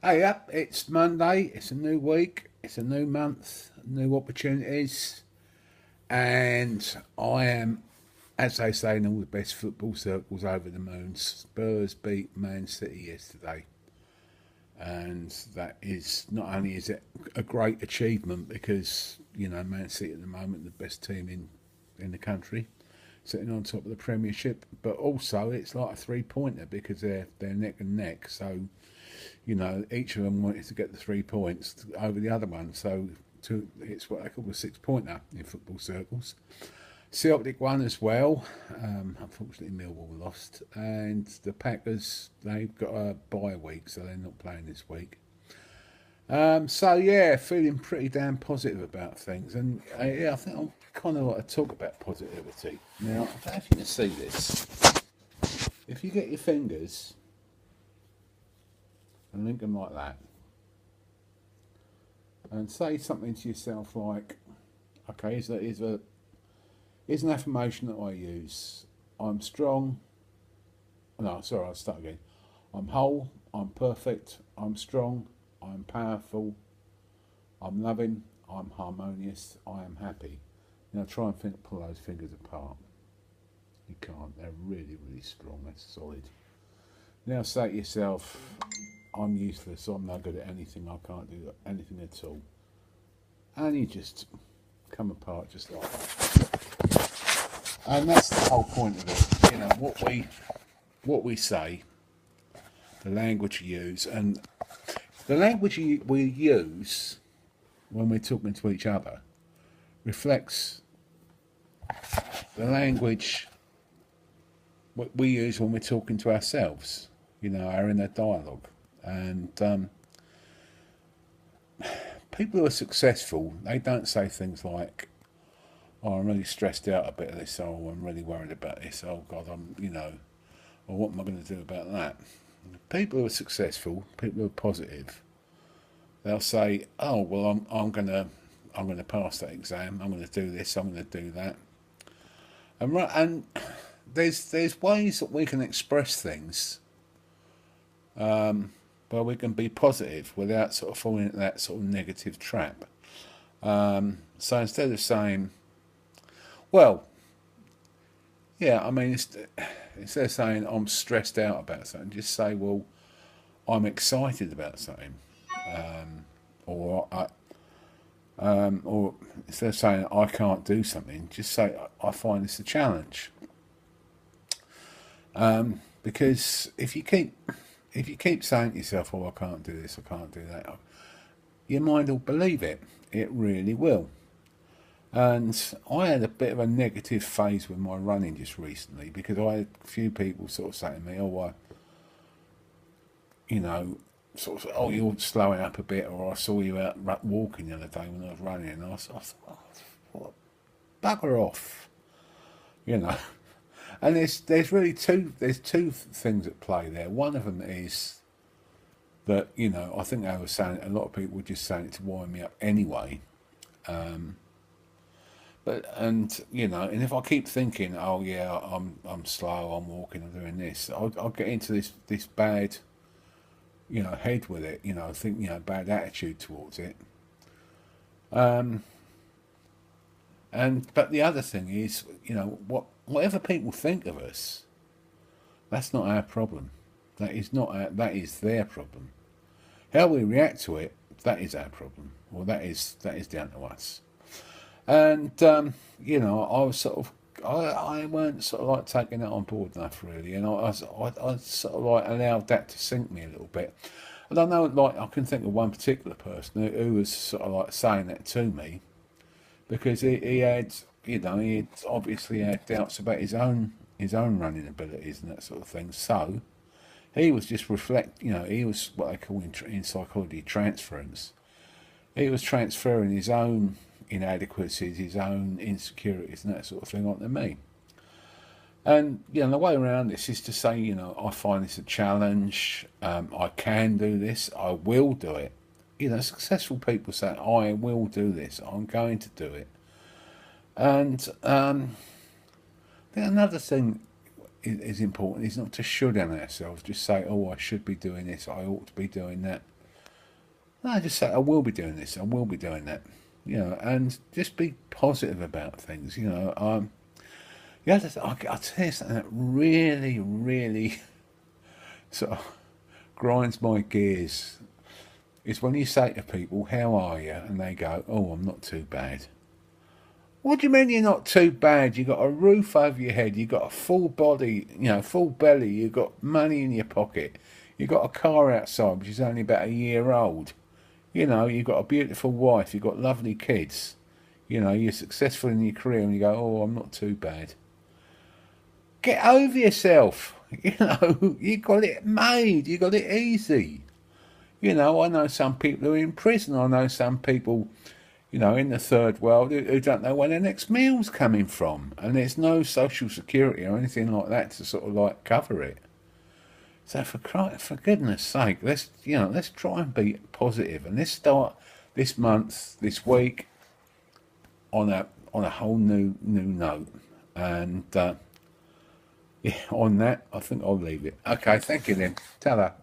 Hey up, it's Monday, it's a new week, it's a new month, new opportunities, and I am, as they say in all the best football circles, over the moon. Spurs beat Man City yesterday, and that is not only is it a great achievement because Man City at the moment the best team in the country, sitting on top of the Premiership, but also it's like a 3-pointer because they're neck and neck. So each of them wanted to get the 3 points over the other one. So it's what they call a 6-pointer in football circles. Celtic won as well. Unfortunately, Millwall lost, and the Packers they've got a bye week, so they're not playing this week. So yeah, feeling pretty damn positive about things, and yeah, I think I'm kind of like to talk about positivity. Now, I don't know if you can see this. If you get your fingers and link them like that, and say something to yourself like, okay, here's an affirmation that I use. I'm strong. No, sorry, I'll start again. I'm whole, I'm perfect, I'm strong, I'm powerful, I'm loving, I'm harmonious, I am happy. Now try and pull those fingers apart. You can't, they're really, really strong, that's solid. Now say to yourself, I'm useless, I'm no good at anything, I can't do anything at all. And you just come apart just like that. And that's the whole point of it. What we say, the language we use, and the language we use when we're talking to each other reflects the language what we use when we're talking to ourselves. Our inner dialogue. And people who are successful, they don't say things like, "Oh, I'm really stressed out a bit of this," "Oh, I'm really worried about this," "Oh God, or what am I going to do about that?" People who are successful, people who are positive, they'll say, "Oh, well, I'm gonna pass that exam. I'm going to do this. I'm going to do that." And there's ways that we can express things where we can be positive without sort of falling into that sort of negative trap. So instead of saying, "Well, yeah, I mean," instead of saying I'm stressed out about something, just say, "Well, I'm excited about something," or or instead of saying I can't do something, just say I find this a challenge. Because if you keep saying to yourself, "Oh, I can't do this, I can't do that," your mind will believe it. It really will. And I had a bit of a negative phase with my running just recently because I had a few people sort of saying to me, "Oh, you know, sort of, oh, you're slowing up a bit," or "I saw you out walking the other day when I was running," and I thought, "Oh, what? Bugger off," you know. And there's really two things at play there. One of them is that I think they were saying a lot of people were just saying it to wind me up anyway. And if I keep thinking, "Oh yeah, I'm slow, I'm walking, I'm doing this," I'll get into this bad head with it. I think bad attitude towards it. But the other thing is, whatever people think of us, that's not our problem. That is their problem. How we react to it, that is our problem, or that is down to us. And I was sort of, I weren't sort of like taking that on board enough really, and I sort of like allowed that to sink me a little bit. And I know, like, I can think of one particular person who was sort of like saying that to me because he had, he had obviously had doubts about his own running abilities and that sort of thing. So he was just he was what they call in psychology transference. He was transferring his own inadequacies, his own insecurities, and that sort of thing onto me. And the way around this is to say, I find this a challenge. I can do this. I will do it. Successful people say, "I will do this. I'm going to do it." And then another thing is important is not to should on ourselves. Just say, "Oh, I should be doing this. I ought to be doing that." No, I just say I will be doing this, I will be doing that, you know, and just be positive about things, you know. Yeah, I'll tell you something that really, really sort of grinds my gears is when you say to people, "How are you?" and they go, "Oh, I'm not too bad." What do you mean you're not too bad? You got a roof over your head, you got a full body, you know, full belly, you got money in your pocket, you got a car outside which is only about a year old. You know, you've got a beautiful wife, you've got lovely kids. You know, you're successful in your career, and you go, "Oh, I'm not too bad." Get over yourself. You know, you got it made. You got it easy. You know, I know some people who are in prison. I know some people, you know, in the third world who don't know where their next meal's coming from, and there's no social security or anything like that to sort of like cover it. So for goodness sake, let's try and be positive, and let's start this month, this week, on a whole new note. And yeah, on that, I think I'll leave it. Okay, thank you then. Ta-da.